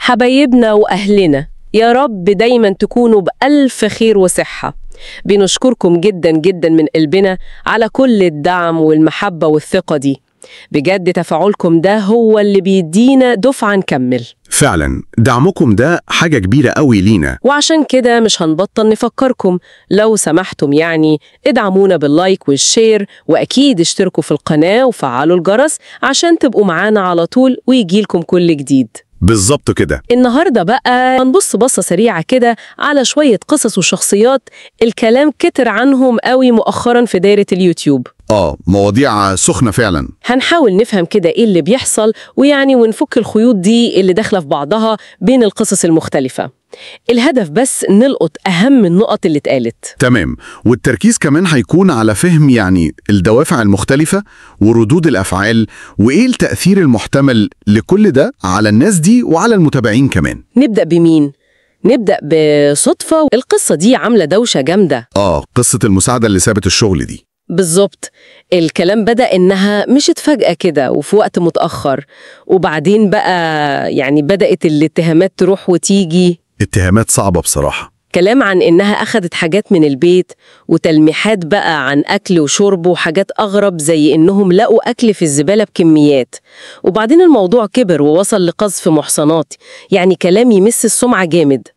حبايبنا وأهلنا، يا رب دايما تكونوا بألف خير وصحة. بنشكركم جدا جدا من قلبنا على كل الدعم والمحبة والثقة دي. بجد تفاعلكم ده هو اللي بيدينا دفعة نكمل. فعلا دعمكم ده حاجة كبيرة قوي لينا. وعشان كده مش هنبطل نفكركم، لو سمحتم يعني ادعمونا باللايك والشير، وأكيد اشتركوا في القناة وفعلوا الجرس عشان تبقوا معانا على طول ويجيلكم كل جديد. بالظبط كده. النهاردة بقى هنبص بصة سريعة كده على شوية قصص وشخصيات الكلام كتر عنهم قوي مؤخرا في دايرة اليوتيوب. مواضيع سخنة فعلا. هنحاول نفهم كده ايه اللي بيحصل ونفك الخيوط دي اللي داخلة في بعضها بين القصص المختلفة. الهدف بس نلقط أهم النقط اللي اتقالت. تمام، والتركيز كمان هيكون على فهم الدوافع المختلفة وردود الأفعال وإيه التأثير المحتمل لكل ده على الناس دي وعلى المتابعين كمان. نبدأ بمين؟ نبدأ بصدفة. القصة دي عاملة دوشة جامدة. قصة المساعدة اللي سابت الشغل دي. بالظبط. الكلام بدأ إنها مشت فجأة كده وفي وقت متأخر، وبعدين بقى بدأت الاتهامات تروح وتيجي. اتهامات صعبة بصراحة. كلام عن إنها أخذت حاجات من البيت، وتلميحات بقى عن أكل وشرب، وحاجات أغرب زي إنهم لقوا أكل في الزبالة بكميات. وبعدين الموضوع كبر ووصل لقذف محصنات، كلام يمس السمعة جامد.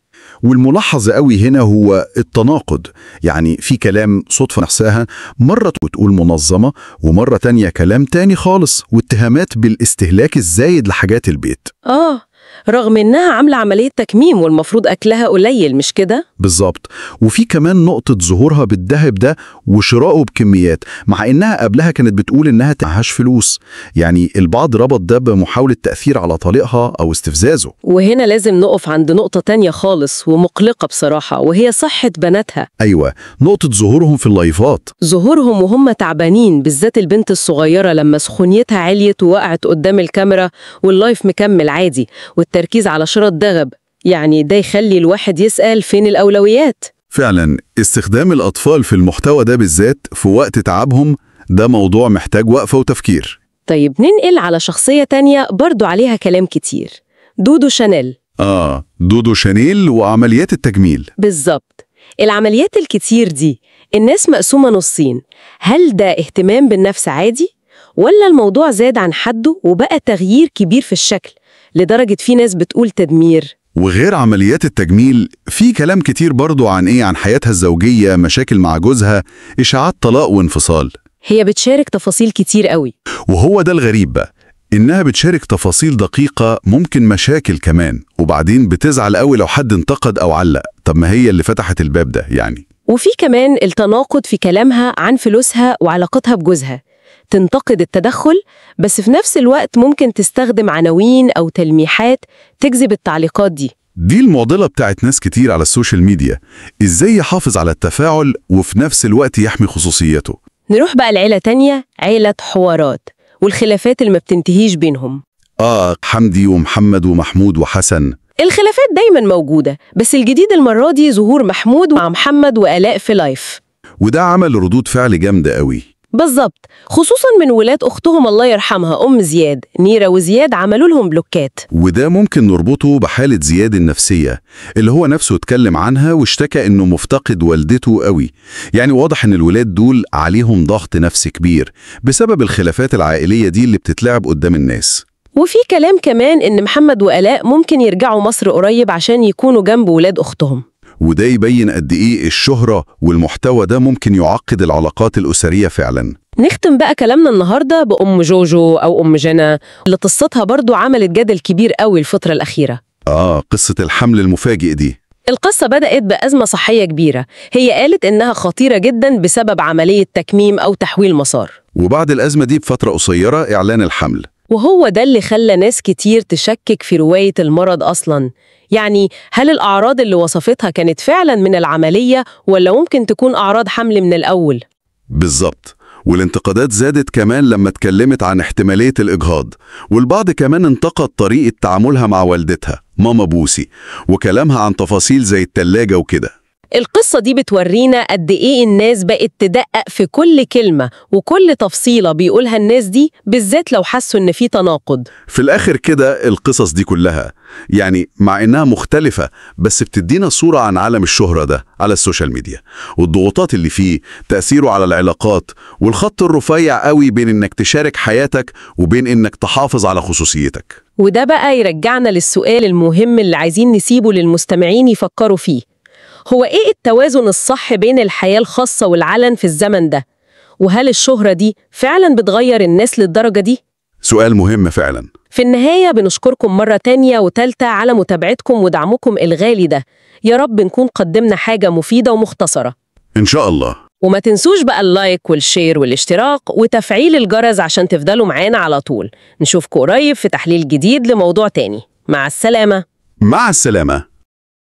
والملاحظ قوي هنا هو التناقض، في كلام صدفة نحساها مرة وتقول منظمة، ومرة تانية كلام تاني خالص واتهامات بالاستهلاك الزايد لحاجات البيت. رغم إنها عاملة عملية تكميم والمفروض أكلها قليل، مش كده؟ بالظبط. وفي كمان نقطة ظهورها بالذهب ده وشراؤه بكميات، مع إنها قبلها كانت بتقول إنها معهاش فلوس. البعض ربط ده بمحاولة تأثير على طليقها أو استفزازه. وهنا لازم نقف عند نقطة تانية خالص ومقلقة بصراحة، وهي صحة بناتها. أيوة، نقطة ظهورهم في اللايفات. ظهورهم وهم تعبانين، بالذات البنت الصغيرة لما سخونيتها عليت ووقعت قدام الكاميرا واللايف مكمل عادي، والتركيز على شراء الدغب. ده يخلي الواحد يسأل فين الأولويات؟ فعلا استخدام الأطفال في المحتوى ده بالذات في وقت تعبهم ده موضوع محتاج وقفة وتفكير. طيب ننقل على شخصية تانية برضو عليها كلام كتير، دودو شانيل. دودو شانيل وعمليات التجميل. بالظبط. العمليات الكتير دي الناس مقسومة نصين، هل ده اهتمام بالنفس عادي، ولا الموضوع زاد عن حده وبقى تغيير كبير في الشكل لدرجة في ناس بتقول تدمير؟ وغير عمليات التجميل في كلام كتير برضو عن حياتها الزوجية، مشاكل مع جوزها، إشاعات طلاق وانفصال. هي بتشارك تفاصيل كتير قوي. وهو ده الغريب بقى، إنها بتشارك تفاصيل دقيقة، ممكن مشاكل كمان، وبعدين بتزعل قوي لو حد انتقد أو علق. طب ما هي اللي فتحت الباب ده وفي كمان التناقض في كلامها عن فلوسها وعلاقتها بجوزها. تنتقد التدخل، بس في نفس الوقت ممكن تستخدم عناوين أو تلميحات تجذب التعليقات دي. دي المعضلة بتاعت ناس كتير على السوشيال ميديا، إزاي يحافظ على التفاعل وفي نفس الوقت يحمي خصوصيته. نروح بقى لعيلة تانية، عيلة حوارات والخلافات اللي ما بتنتهيش بينهم. حمدي ومحمد ومحمود وحسن. الخلافات دايما موجودة، بس الجديد المرة دي ظهور محمود مع محمد وآلاء في لايف، وده عمل ردود فعل جامدة قوي. بالظبط، خصوصا من ولاد أختهم الله يرحمها زياد، نيرة وزياد، عملوا لهم بلوكات. وده ممكن نربطه بحالة زياد النفسية اللي هو نفسه اتكلم عنها واشتكى انه مفتقد والدته قوي. واضح ان الولاد دول عليهم ضغط نفسي كبير بسبب الخلافات العائلية دي اللي بتتلعب قدام الناس. وفي كلام كمان ان محمد وآلاء ممكن يرجعوا مصر قريب عشان يكونوا جنب ولاد أختهم. وده يبين قد إيه الشهرة والمحتوى ده ممكن يعقد العلاقات الأسرية فعلا. نختم بقى كلامنا النهاردة بأم جوجو أو أم جنى، اللي قصتها برضو عملت جدل كبير قوي الفترة الأخيرة. قصة الحمل المفاجئ دي. القصة بدأت بأزمة صحية كبيرة، هي قالت إنها خطيرة جدا بسبب عملية تكميم أو تحويل مسار. وبعد الأزمة دي بفترة قصيرة إعلان الحمل، وهو ده اللي خلى ناس كتير تشكك في رواية المرض أصلاً. هل الأعراض اللي وصفتها كانت فعلاً من العملية، ولا ممكن تكون أعراض حمل من الأول؟ بالظبط. والانتقادات زادت كمان لما اتكلمت عن احتمالية الإجهاض، والبعض كمان انتقد طريقة تعاملها مع والدتها ماما بوسي وكلامها عن تفاصيل زي التلاجة وكده. القصة دي بتورينا قد إيه الناس بقت تدقق في كل كلمة وكل تفصيلة بيقولها الناس دي، بالذات لو حسوا إن في تناقض. في الآخر كده القصص دي كلها يعني مع إنها مختلفة بس بتدينا صورة عن عالم الشهرة ده على السوشيال ميديا، والضغوطات اللي فيه، تأثيره على العلاقات، والخط الرفيع قوي بين إنك تشارك حياتك وبين إنك تحافظ على خصوصيتك. وده بقى يرجعنا للسؤال المهم اللي عايزين نسيبه للمستمعين يفكروا فيه. هو إيه التوازن الصح بين الحياة الخاصة والعلن في الزمن ده؟ وهل الشهرة دي فعلاً بتغير الناس للدرجة دي؟ سؤال مهم فعلا. في النهاية بنشكركم مرة تانية وتالتة على متابعتكم ودعمكم الغالي ده. يا رب نكون قدمنا حاجة مفيدة ومختصرة. إن شاء الله. وما تنسوش بقى اللايك والشير والاشتراك وتفعيل الجرس عشان تفضلوا معانا على طول. نشوفكم قريب في تحليل جديد لموضوع تاني. مع السلامة. مع السلامة.